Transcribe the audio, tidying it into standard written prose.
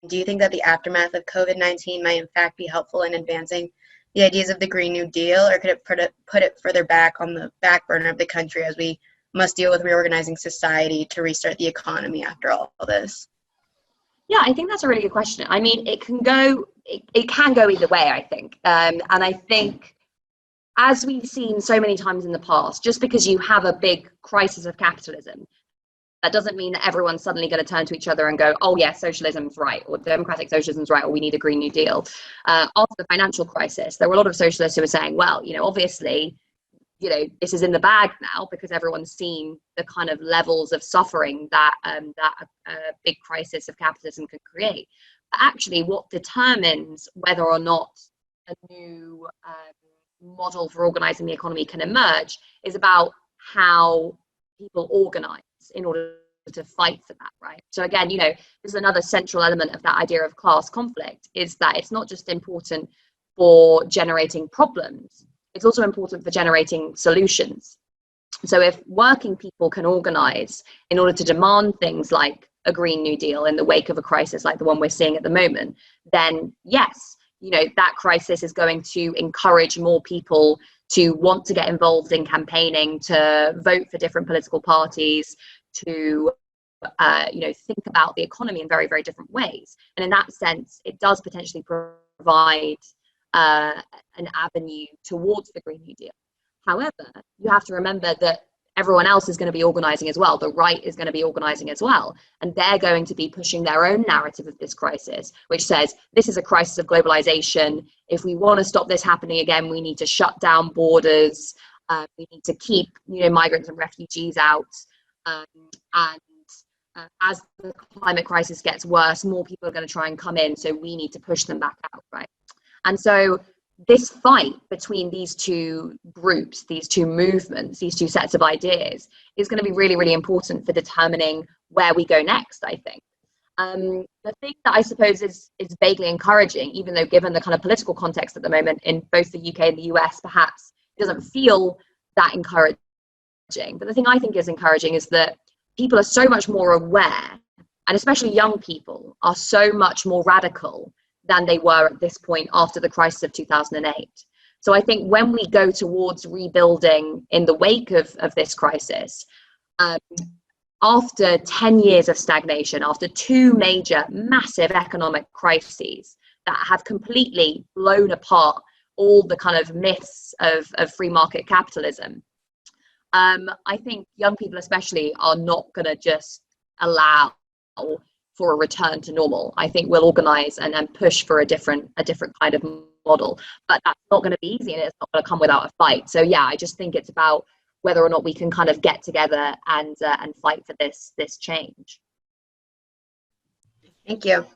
do you think that the aftermath of COVID-19 might in fact be helpful in advancing the ideas of the Green New Deal, or could it put it further back on the back burner of the country as we must deal with reorganizing society to restart the economy after all this? Yeah, I think that's a really good question. I mean, it can go either way, I think. And I think, as we've seen so many times in the past, just because you have a big crisis of capitalism, that doesn't mean that everyone's suddenly going to turn to each other and go, oh yeah, socialism's right, or democratic socialism's right, or we need a Green New Deal. After the financial crisis, there were a lot of socialists who were saying, well, obviously, this is in the bag now because everyone's seen the kind of levels of suffering that a big crisis of capitalism can create. But actually, what determines whether or not a new model for organizing the economy can emerge is about how people organize in order to fight for that, right? So again, this is another central element of that idea of class conflict, is that it's not just important for generating problems, it's also important for generating solutions. So if working people can organize in order to demand things like a Green New Deal in the wake of a crisis like the one we're seeing at the moment, then yes, that crisis is going to encourage more people to want to get involved in campaigning, to vote for different political parties, to think about the economy in very, very different ways. And in that sense, it does potentially provide an avenue towards the Green New Deal. However, you have to remember that everyone else is going to be organizing as well. The right is going to be organizing as well. And they're going to be pushing their own narrative of this crisis, which says this is a crisis of globalization. If we want to stop this happening again, we need to shut down borders. We need to keep migrants and refugees out. As the climate crisis gets worse, more people are going to try and come in. So we need to push them back out, right? And so this fight between these two groups, these two movements, these two sets of ideas is going to be really, really important for determining where we go next, I think. The thing that I suppose is vaguely encouraging, even though given the kind of political context at the moment in both the UK and the US, perhaps it doesn't feel that encouraging. But the thing I think is encouraging is that people are so much more aware, and especially young people are so much more radical than they were at this point after the crisis of 2008. So I think when we go towards rebuilding in the wake of this crisis, after 10 years of stagnation, after two major, massive economic crises that have completely blown apart all the kind of myths of free market capitalism, I think young people especially are not going to just allow for a return to normal. I think we'll organize and push for a different kind of model, but that's not going to be easy and it's not going to come without a fight. So yeah, I just think it's about whether or not we can kind of get together and fight for this change. Thank you.